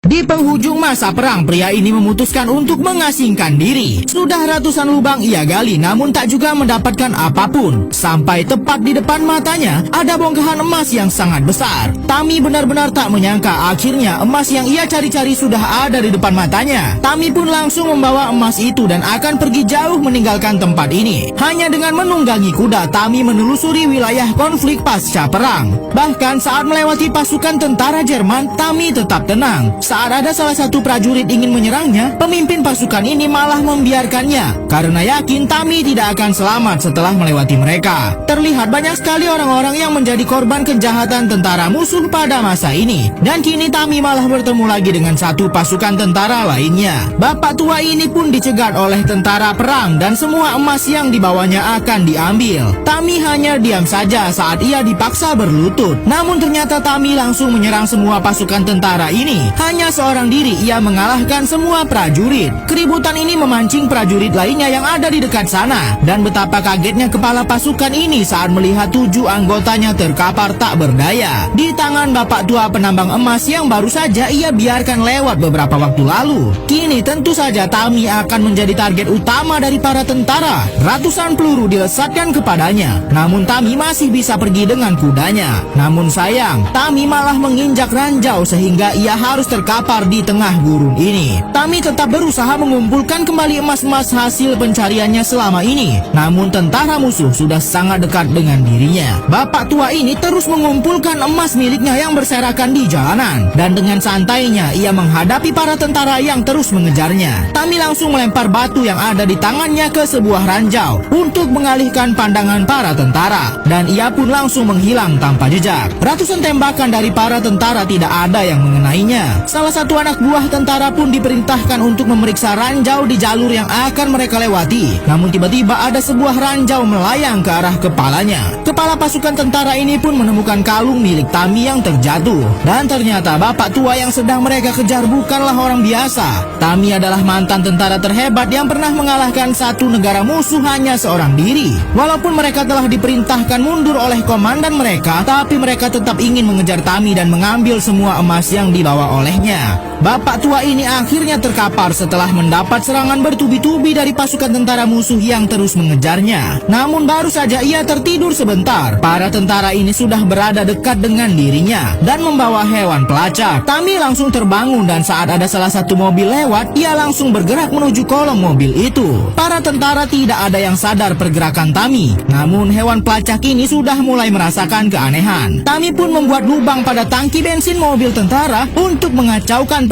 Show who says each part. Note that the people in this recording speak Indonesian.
Speaker 1: Di penghujung masa perang, pria ini memutuskan untuk mengasingkan diri. Sudah ratusan lubang ia gali, namun tak juga mendapatkan apapun. Sampai tepat di depan matanya, ada bongkahan emas yang sangat besar. Tami benar-benar tak menyangka akhirnya emas yang ia cari-cari sudah ada di depan matanya. Tami pun langsung membawa emas itu dan akan pergi jauh meninggalkan tempat ini. Hanya dengan menunggangi kuda, Tami menelusuri wilayah konflik pasca perang. Bahkan saat melewati pasukan tentara Jerman, Tami tetap tenang. Saat ada salah satu prajurit ingin menyerangnya, pemimpin pasukan ini malah membiarkannya karena yakin Tami tidak akan selamat setelah melewati mereka. Terlihat banyak sekali orang-orang yang menjadi korban kejahatan tentara musuh pada masa ini, dan kini Tami malah bertemu lagi dengan satu pasukan tentara lainnya. Bapak tua ini pun dicegat oleh tentara perang dan semua emas yang dibawanya akan diambil. Tami hanya diam saja saat ia dipaksa berlutut. Namun ternyata Tami langsung menyerang semua pasukan tentara ini. Hanya seorang diri ia mengalahkan semua prajurit. Keributan ini memancing prajurit lainnya yang ada di dekat sana, dan betapa kagetnya kepala pasukan ini saat melihat 7 anggotanya terkapar tak berdaya di tangan bapak tua penambang emas yang baru saja ia biarkan lewat beberapa waktu lalu. Kini tentu saja Tami akan menjadi target utama dari para tentara. Ratusan peluru dilesatkan kepadanya, namun Tami masih bisa pergi dengan kudanya. Namun sayang, Tami malah menginjak ranjau sehingga ia harus terkapar di tengah gurun ini. Tami tetap berusaha mengumpulkan kembali emas-emas hasil pencariannya selama ini, namun tentara musuh sudah sangat dekat dengan dirinya. Bapak tua ini terus mengumpulkan emas miliknya yang berserakan di jalanan, dan dengan santainya ia menghadapi para tentara yang terus mengejarnya. Tami langsung melempar batu yang ada di tangannya ke sebuah ranjau untuk mengalihkan pandangan para tentara, dan ia pun langsung menghilang tanpa jejak. Ratusan tembakan dari para tentara tidak ada yang mengenainya. Salah satu anak buah tentara pun diperintahkan untuk memeriksa ranjau di jalur yang akan mereka lewati. Namun tiba-tiba ada sebuah ranjau melayang ke arah kepalanya. Kepala pasukan tentara ini pun menemukan kalung milik Tami yang terjatuh. Dan ternyata bapak tua yang sedang mereka kejar bukanlah orang biasa. Tami adalah mantan tentara terhebat yang pernah mengalahkan satu negara musuh hanya seorang diri. Walaupun mereka telah diperintahkan mundur oleh komandan mereka, tapi mereka tetap ingin mengejar Tami dan mengambil semua emas yang dibawa olehnya. Bapak tua ini akhirnya terkapar setelah mendapat serangan bertubi-tubi dari pasukan tentara musuh yang terus mengejarnya. Namun baru saja ia tertidur sebentar, para tentara ini sudah berada dekat dengan dirinya dan membawa hewan pelacak. Tami langsung terbangun dan saat ada salah satu mobil lewat, ia langsung bergerak menuju kolong mobil itu. Para tentara tidak ada yang sadar pergerakan Tami, namun hewan pelacak ini sudah mulai merasakan keanehan. Tami pun membuat lubang pada tangki bensin mobil tentara untuk mengacaukan